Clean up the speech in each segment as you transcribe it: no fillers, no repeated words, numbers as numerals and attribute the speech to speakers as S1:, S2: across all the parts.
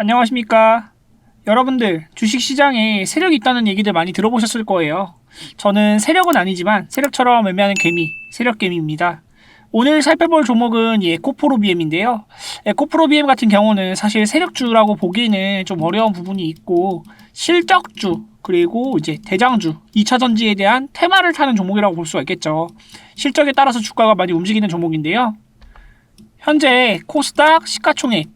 S1: 안녕하십니까. 여러분들, 주식시장에 세력이 있다는 얘기들 많이 들어보셨을 거예요. 저는 세력은 아니지만 세력처럼 의미하는 개미, 세력개미입니다. 오늘 살펴볼 종목은 이 에코프로비엠인데요. 에코프로비엠 같은 경우는 사실 세력주라고 보기에는 좀 어려운 부분이 있고 실적주, 그리고 이제 대장주, 2차전지에 대한 테마를 타는 종목이라고 볼 수가 있겠죠. 실적에 따라서 주가가 많이 움직이는 종목인데요. 현재 코스닥 시가총액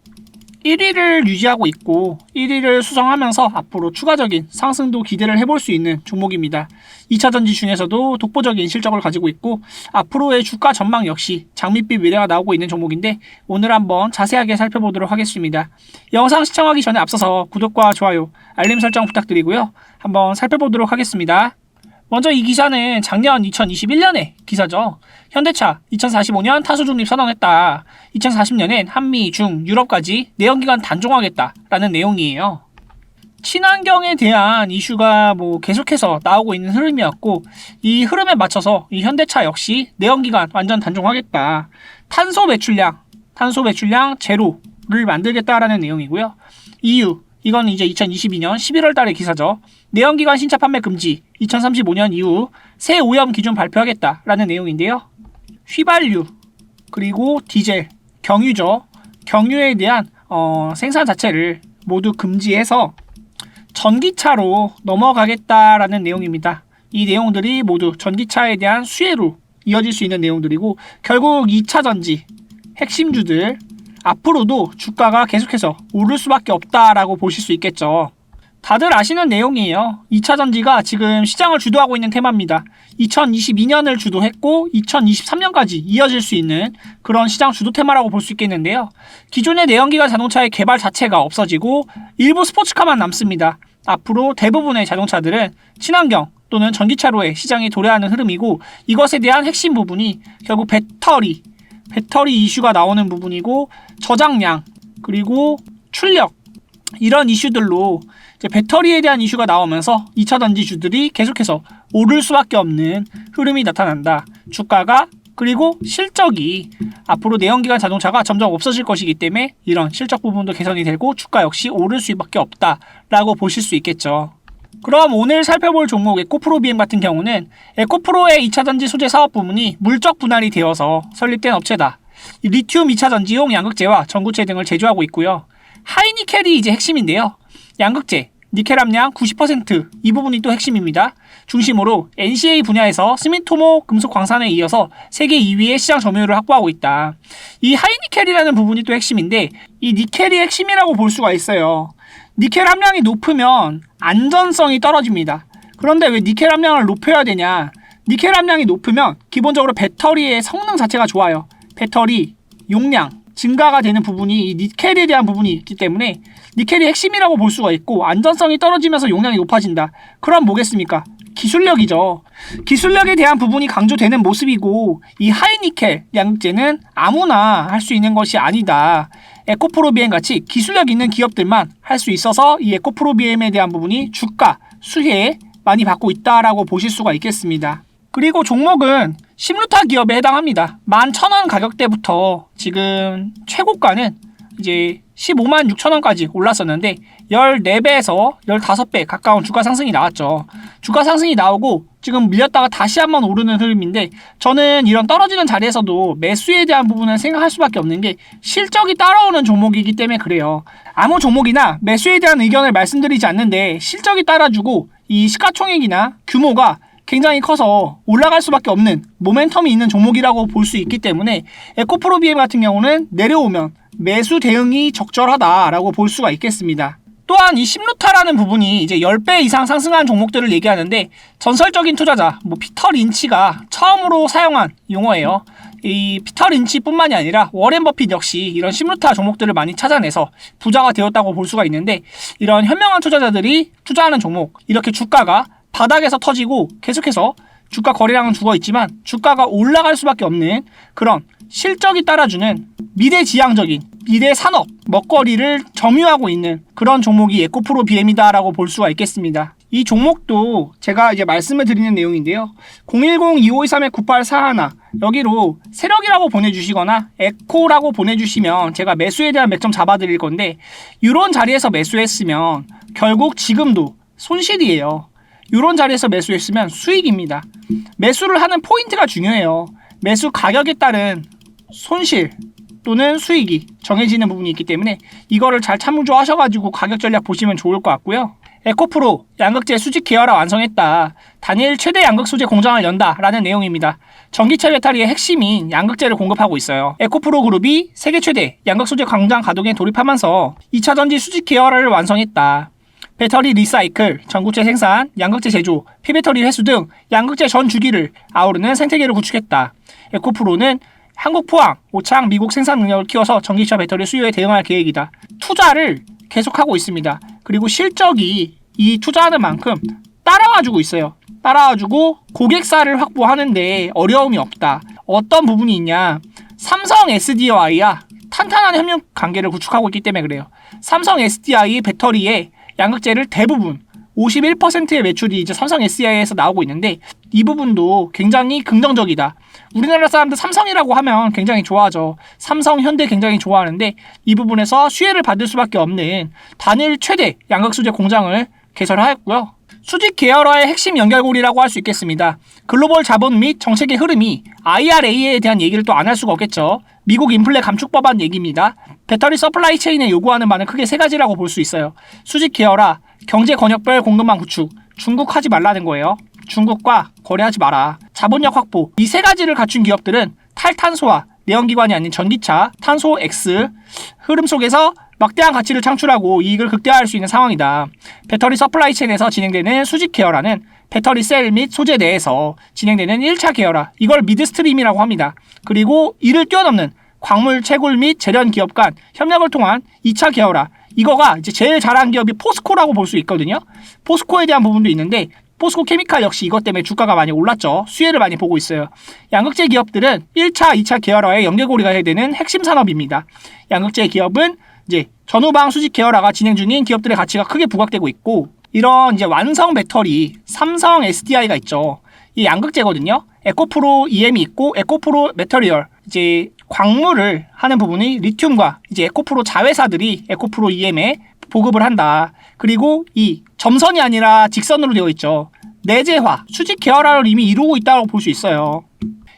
S1: 1위를 유지하고 있고 1위를 수성하면서 앞으로 추가적인 상승도 기대를 해볼 수 있는 종목입니다. 2차전지 중에서도 독보적인 실적을 가지고 있고 앞으로의 주가 전망 역시 장밋빛 미래가 나오고 있는 종목인데 오늘 한번 자세하게 살펴보도록 하겠습니다. 영상 시청하기 전에 앞서서 구독과 좋아요, 알림 설정 부탁드리고요. 한번 살펴보도록 하겠습니다. 먼저 이 기사는 작년 2021년의 기사죠. 현대차 2045년 타수 중립 선언했다. 2040년엔 한미, 중, 유럽까지 내연기관 단종하겠다라는 내용이에요. 친환경에 대한 이슈가 계속해서 나오고 있는 흐름이었고 이 흐름에 맞춰서 이 현대차 역시 내연기관 완전 단종하겠다. 탄소 배출량 제로를 만들겠다라는 내용이고요. EU 이건 이제 2022년 11월 달의 기사죠. 내연기관 신차 판매 금지 2035년 이후 새 오염 기준 발표하겠다라는 내용인데요. 휘발유 그리고 디젤, 경유죠. 경유에 대한 생산 자체를 모두 금지해서 전기차로 넘어가겠다라는 내용입니다. 이 내용들이 모두 전기차에 대한 수혜로 이어질 수 있는 내용들이고 결국 2차전지 핵심주들 앞으로도 주가가 계속해서 오를 수밖에 없다라고 보실 수 있겠죠. 다들 아시는 내용이에요. 2차전지가 지금 시장을 주도하고 있는 테마입니다. 2022년을 주도했고 2023년까지 이어질 수 있는 그런 시장 주도 테마라고 볼 수 있겠는데요. 기존의 내연기관 자동차의 개발 자체가 없어지고 일부 스포츠카만 남습니다. 앞으로 대부분의 자동차들은 친환경 또는 전기차로의 시장에 도래하는 흐름이고 이것에 대한 핵심 부분이 결국 배터리 이슈가 나오는 부분이고 저장량 그리고 출력 이런 이슈들로 이제 배터리에 대한 이슈가 나오면서 2차전지주들이 계속해서 오를 수밖에 없는 흐름이 나타난다. 주가가 그리고 실적이 앞으로 내연기관 자동차가 점점 없어질 것이기 때문에 이런 실적 부분도 개선이 되고 주가 역시 오를 수밖에 없다라고 보실 수 있겠죠. 그럼 오늘 살펴볼 종목 에코프로비엠 같은 경우는 에코프로의 2차전지 소재 사업 부문이 물적 분할이 되어서 설립된 업체다. 리튬 2차전지용 양극재와 전구체 등을 제조하고 있고요. 하이니켈이 이제 핵심인데요. 양극재, 니켈 함량 90%이 부분이 또 핵심입니다. 중심으로 NCA 분야에서 스미토모 금속 광산에 이어서 세계 2위의 시장 점유율을 확보하고 있다. 이 하이니켈이라는 부분이 또 핵심인데 이 니켈이 핵심이라고 볼 수가 있어요. 니켈 함량이 높으면 안전성이 떨어집니다. 그런데 왜 니켈 함량을 높여야 되냐? 니켈 함량이 높으면 기본적으로 배터리의 성능 자체가 좋아요. 배터리 용량 증가가 되는 부분이 이 니켈에 대한 부분이 있기 때문에 니켈이 핵심이라고 볼 수가 있고 안전성이 떨어지면서 용량이 높아진다. 그럼 뭐겠습니까? 기술력이죠. 기술력에 대한 부분이 강조되는 모습이고 이 하이니켈 양극재는 아무나 할 수 있는 것이 아니다. 에코프로비엠 같이 기술력 있는 기업들만 할 수 있어서 이 에코프로비엠에 대한 부분이 주가 수혜 많이 받고 있다라고 보실 수가 있겠습니다. 그리고 종목은 심루타 기업에 해당합니다. 11,000원 가격대부터 지금 최고가는 이제 15만 6천원까지 올랐었는데 14배에서 15배 가까운 주가 상승이 나왔죠. 주가 상승이 나오고 지금 밀렸다가 다시 한번 오르는 흐름인데 저는 이런 떨어지는 자리에서도 매수에 대한 부분을 생각할 수밖에 없는 게 실적이 따라오는 종목이기 때문에 그래요. 아무 종목이나 매수에 대한 의견을 말씀드리지 않는데 실적이 따라주고 이 시가총액이나 규모가 굉장히 커서 올라갈 수밖에 없는 모멘텀이 있는 종목이라고 볼 수 있기 때문에 에코프로비엠 같은 경우는 내려오면 매수 대응이 적절하다라고 볼 수가 있겠습니다. 또한 이 심루타라는 부분이 이제 10배 이상 상승한 종목들을 얘기하는데 전설적인 투자자 피터 린치가 처음으로 사용한 용어예요. 이 피터 린치뿐만이 아니라 워렌 버핏 역시 이런 심루타 종목들을 많이 찾아내서 부자가 되었다고 볼 수가 있는데 이런 현명한 투자자들이 투자하는 종목 이렇게 주가가 바닥에서 터지고 계속해서 주가 거래량은 죽어있지만 주가가 올라갈 수밖에 없는 그런 실적이 따라주는 미래지향적인 미래 산업 먹거리를 점유하고 있는 그런 종목이 에코프로비엠이다라고 볼 수가 있겠습니다. 이 종목도 제가 이제 말씀을 드리는 내용인데요. 010-2523-9841 여기로 세력이라고 보내주시거나 에코라고 보내주시면 제가 매수에 대한 맥점 잡아드릴 건데 이런 자리에서 매수했으면 결국 지금도 손실이에요. 이런 자리에서 매수했으면 수익입니다. 매수를 하는 포인트가 중요해요. 매수 가격에 따른 손실 또는 수익이 정해지는 부분이 있기 때문에 이거를 잘 참조하셔가지고 가격 전략 보시면 좋을 것 같고요. 에코프로 양극재 수직 계열화 완성했다. 단일 최대 양극 소재 공장을 연다 라는 내용입니다. 전기차 배터리의 핵심인 양극재를 공급하고 있어요. 에코프로 그룹이 세계 최대 양극 소재 공장 가동에 돌입하면서 2차전지 수직 계열화를 완성했다. 배터리 리사이클, 전구체 생산, 양극재 제조, 폐배터리 회수 등 양극재 전 주기를 아우르는 생태계를 구축했다. 에코프로는 한국 포항, 오창, 미국 생산 능력을 키워서 전기차 배터리 수요에 대응할 계획이다. 투자를 계속하고 있습니다. 그리고 실적이 이 투자하는 만큼 따라와주고 있어요. 따라와주고 고객사를 확보하는데 어려움이 없다. 어떤 부분이 있냐? 삼성 SDI와 탄탄한 협력 관계를 구축하고 있기 때문에 그래요. 삼성 SDI 배터리의 양극재를 대부분 51%의 매출이 이제 삼성 SDI에서 나오고 있는데 이 부분도 굉장히 긍정적이다. 우리나라 사람들 삼성이라고 하면 굉장히 좋아하죠. 삼성, 현대 굉장히 좋아하는데 이 부분에서 수혜를 받을 수밖에 없는 단일 최대 양극 소재 공장을 개설하였고요. 수직 계열화의 핵심 연결고리라고 할 수 있겠습니다. 글로벌 자본 및 정책의 흐름이 IRA에 대한 얘기를 또 안 할 수가 없겠죠. 미국 인플레 감축 법안 얘기입니다. 배터리 서플라이 체인에 요구하는 바는 크게 세 가지라고 볼 수 있어요. 수직 계열화, 경제 권역별 공급망 구축, 중국 하지 말라는 거예요. 중국과 거래하지 마라. 자본력 확보. 이 세 가지를 갖춘 기업들은 탈탄소화, 내연기관이 아닌 전기차, 탄소 X 흐름 속에서 막대한 가치를 창출하고 이익을 극대화할 수 있는 상황이다. 배터리 서플라이 체인에서 진행되는 수직 계열화는 배터리 셀 및 소재 내에서 진행되는 1차 계열화, 이걸 미드스트림이라고 합니다. 그리고 이를 뛰어넘는 광물, 채굴 및 재련 기업 간 협력을 통한 2차 계열화, 이거가 이제 제일 잘한 기업이 포스코라고 볼 수 있거든요. 포스코에 대한 부분도 있는데 포스코 케미칼 역시 이것 때문에 주가가 많이 올랐죠. 수혜를 많이 보고 있어요. 양극재 기업들은 1차, 2차 계열화의 연결고리가 해야 되는 핵심 산업입니다. 양극재 기업은 이제 전후방 수직 계열화가 진행 중인 기업들의 가치가 크게 부각되고 있고 이런 이제 완성 배터리 삼성 SDI가 있죠. 이 양극재거든요. 에코프로 EM이 있고 에코프로 매터리얼 이제 광물을 하는 부분이 리튬과 이제 에코프로 자회사들이 에코프로 EM에 보급을 한다. 그리고 이 점선이 아니라 직선으로 되어 있죠. 내재화, 수직 계열화를 이미 이루고 있다고 볼 수 있어요.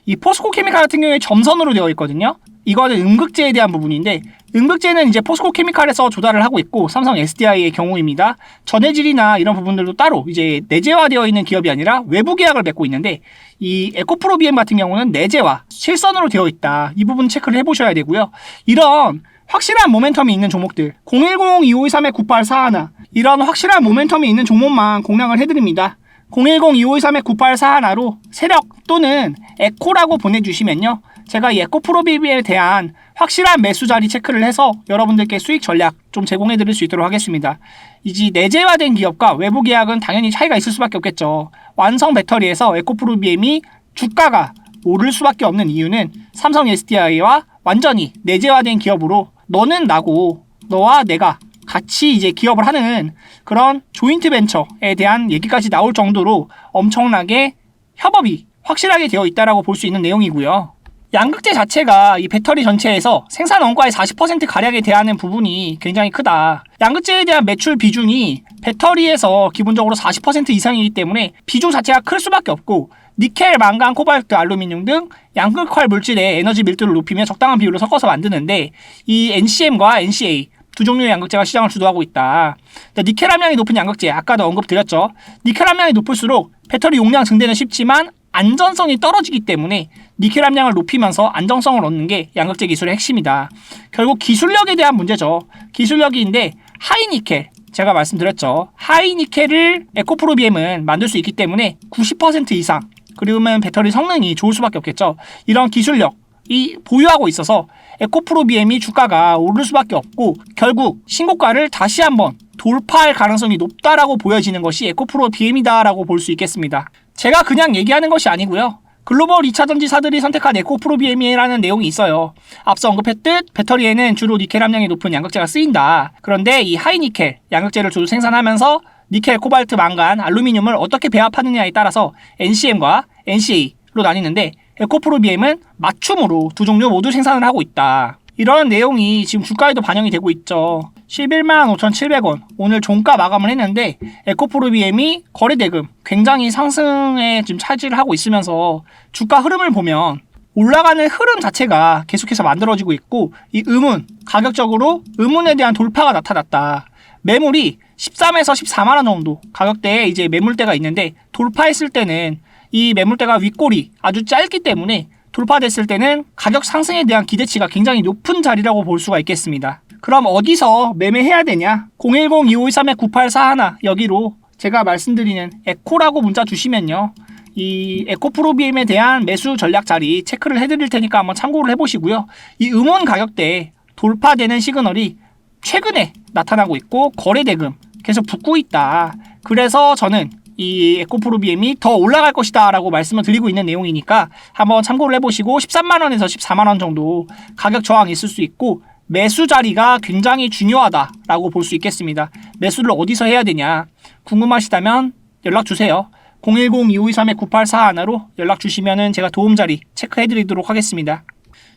S1: 이 포스코 케미칼 같은 경우에 점선으로 되어 있거든요. 이거는 음극재에 대한 부분인데 음극재는 이제 포스코 케미칼에서 조달을 하고 있고 삼성 SDI의 경우입니다. 전해질이나 이런 부분들도 따로 이제 내재화되어 있는 기업이 아니라 외부 계약을 맺고 있는데 이 에코프로 BM 같은 경우는 내재화, 실선으로 되어 있다. 이 부분 체크를 해보셔야 되고요. 이런 확실한 모멘텀이 있는 종목들 010-2523-9841 이런 확실한 모멘텀이 있는 종목만 공략을 해드립니다. 010-2523-9841로 세력 또는 에코라고 보내주시면요. 제가 이 에코프로비에 대한 확실한 매수 자리 체크를 해서 여러분들께 수익 전략 좀 제공해 드릴 수 있도록 하겠습니다. 이제 내재화된 기업과 외부 계약은 당연히 차이가 있을 수밖에 없겠죠. 완성 배터리에서 에코프로비엠이 주가가 오를 수밖에 없는 이유는 삼성 SDI와 완전히 내재화된 기업으로 너는 나고 너와 내가 같이 이제 기업을 하는 그런 조인트 벤처에 대한 얘기까지 나올 정도로 엄청나게 협업이 확실하게 되어 있다라고 볼 수 있는 내용이고요. 양극재 자체가 이 배터리 전체에서 생산 원가의 40% 가량에 대하는 부분이 굉장히 크다. 양극재에 대한 매출 비중이 배터리에서 기본적으로 40% 이상이기 때문에 비중 자체가 클 수밖에 없고 니켈, 망간, 코발트, 알루미늄 등 양극화 물질의 에너지 밀도를 높이며 적당한 비율로 섞어서 만드는데 이 NCM과 NCA 두 종류의 양극재가 시장을 주도하고 있다. 니켈 함량이 높은 양극재, 아까도 언급드렸죠. 니켈 함량이 높을수록 배터리 용량 증대는 쉽지만 안전성이 떨어지기 때문에 니켈 함량을 높이면서 안정성을 얻는 게 양극재 기술의 핵심이다. 결국 기술력에 대한 문제죠. 기술력인데 하이니켈, 제가 말씀드렸죠. 하이니켈을 에코프로비엠은 만들 수 있기 때문에 90% 이상 그러면 배터리 성능이 좋을 수밖에 없겠죠. 이런 기술력이 보유하고 있어서 에코프로비엠이 주가가 오를 수밖에 없고 결국 신고가를 다시 한번 돌파할 가능성이 높다라고 보여지는 것이 에코프로비엠이다라고 볼 수 있겠습니다. 제가 그냥 얘기하는 것이 아니고요. 글로벌 2차전지사들이 선택한 에코프로비엠이라는 내용이 있어요. 앞서 언급했듯 배터리에는 주로 니켈 함량이 높은 양극재가 쓰인다. 그런데 이 하이니켈 양극재를 주로 생산하면서 니켈, 코발트, 망간, 알루미늄을 어떻게 배합하느냐에 따라서 NCM과 NCA로 나뉘는데 에코프로비엠은 맞춤으로 두 종류 모두 생산을 하고 있다. 이런 내용이 지금 주가에도 반영이 되고 있죠. 11만 5,700원 오늘 종가 마감을 했는데 에코프로비엠이 거래대금 굉장히 상승에 지금 차지를 하고 있으면서 주가 흐름을 보면 올라가는 흐름 자체가 계속해서 만들어지고 있고 이 의문, 가격적으로 의문에 대한 돌파가 나타났다. 매물이 13에서 14만원 정도 가격대에 이제 매물대가 있는데 돌파했을 때는 이 매물대가 윗골이 아주 짧기 때문에 돌파됐을 때는 가격 상승에 대한 기대치가 굉장히 높은 자리라고 볼 수가 있겠습니다. 그럼 어디서 매매해야 되냐? 010-2523-9841 여기로 제가 말씀드리는 에코라고 문자 주시면요. 이 에코프로비엠에 대한 매수 전략 자리 체크를 해드릴 테니까 한번 참고를 해보시고요. 이 음원 가격대에 돌파되는 시그널이 최근에 나타나고 있고 거래대금 계속 붙고 있다. 그래서 저는 이 에코프로비엠이 더 올라갈 것이다 라고 말씀을 드리고 있는 내용이니까 한번 참고를 해보시고 13만원에서 14만원 정도 가격 저항이 있을 수 있고 매수 자리가 굉장히 중요하다라고 볼 수 있겠습니다. 매수를 어디서 해야 되냐 궁금하시다면 연락 주세요. 010-2523-9841로 연락 주시면은 제가 도움자리 체크해드리도록 하겠습니다.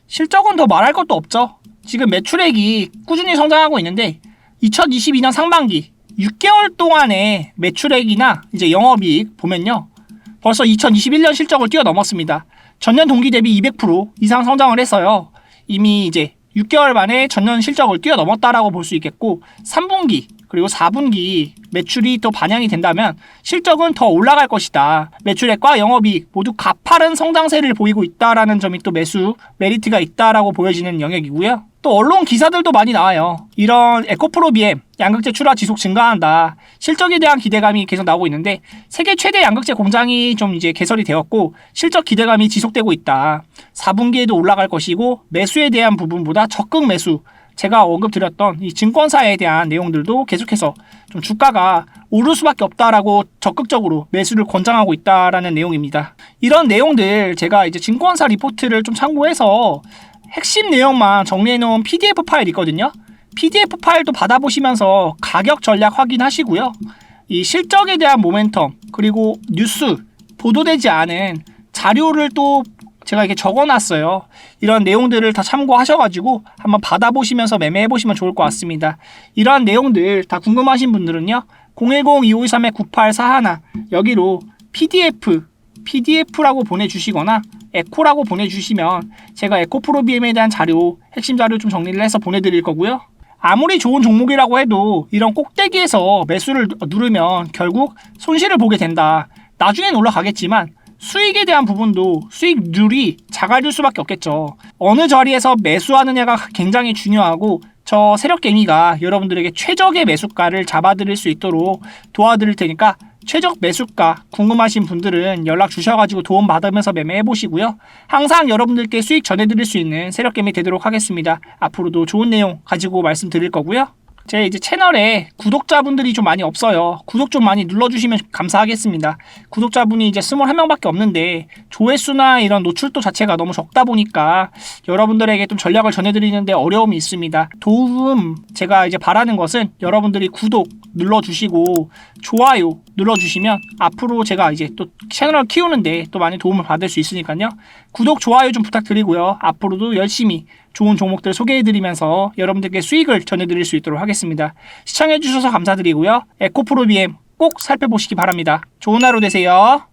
S1: 실적은 더 말할 것도 없죠. 지금 매출액이 꾸준히 성장하고 있는데 2022년 상반기 6개월 동안의 매출액이나 이제 영업이익 보면요. 벌써 2021년 실적을 뛰어넘었습니다. 전년 동기 대비 200% 이상 성장을 했어요. 이미 이제 6개월 만에 전년 실적을 뛰어넘었다라고 볼 수 있겠고 3분기 그리고 4분기 매출이 또 반영이 된다면 실적은 더 올라갈 것이다. 매출액과 영업이익 모두 가파른 성장세를 보이고 있다라는 점이 또 매수 메리트가 있다라고 보여지는 영역이고요. 또 언론 기사들도 많이 나와요. 이런 에코프로비엠 양극재 출하 지속 증가한다. 실적에 대한 기대감이 계속 나오고 있는데 세계 최대 양극재 공장이 좀 이제 개설이 되었고 실적 기대감이 지속되고 있다. 4분기에도 올라갈 것이고 매수에 대한 부분보다 적극 매수 제가 언급드렸던 이 증권사에 대한 내용들도 계속해서 좀 주가가 오를 수밖에 없다라고 적극적으로 매수를 권장하고 있다라는 내용입니다. 이런 내용들 제가 이제 증권사 리포트를 좀 참고해서 핵심 내용만 정리해놓은 PDF 파일 있거든요. PDF 파일도 받아보시면서 가격 전략 확인하시고요. 이 실적에 대한 모멘텀 그리고 뉴스 보도되지 않은 자료를 또 제가 이렇게 적어놨어요. 이런 내용들을 다 참고하셔가지고 한번 받아보시면서 매매해보시면 좋을 것 같습니다. 이러한 내용들 다 궁금하신 분들은요. 010-2523-9841 여기로 PDF라고 보내주시거나 에코라고 보내주시면 제가 에코프로비엠에 대한 자료, 핵심 자료 좀 정리를 해서 보내드릴 거고요. 아무리 좋은 종목이라고 해도 이런 꼭대기에서 매수를 누르면 결국 손실을 보게 된다. 나중엔 올라가겠지만 수익에 대한 부분도 수익률이 작아질 수밖에 없겠죠. 어느 자리에서 매수하느냐가 굉장히 중요하고 저 세력개미가 여러분들에게 최적의 매수가를 잡아드릴 수 있도록 도와드릴 테니까 최적 매수가 궁금하신 분들은 연락 주셔가지고 도움 받으면서 매매해보시고요. 항상 여러분들께 수익 전해드릴 수 있는 세력개미 되도록 하겠습니다. 앞으로도 좋은 내용 가지고 말씀드릴 거고요. 제 이제 채널에 구독자분들이 좀 많이 없어요. 구독 좀 많이 눌러주시면 감사하겠습니다. 구독자분이 이제 21명밖에 없는데 조회수나 이런 노출도 자체가 너무 적다 보니까 여러분들에게 좀 전략을 전해드리는데 어려움이 있습니다. 도움 제가 이제 바라는 것은 여러분들이 구독 눌러주시고 좋아요 눌러주시면 앞으로 제가 이제 또 채널을 키우는데 또 많이 도움을 받을 수 있으니까요. 구독, 좋아요 좀 부탁드리고요. 앞으로도 열심히 좋은 종목들 소개해드리면서 여러분들께 수익을 전해드릴 수 있도록 하겠습니다. 시청해주셔서 감사드리고요. 에코프로비엠 꼭 살펴보시기 바랍니다. 좋은 하루 되세요.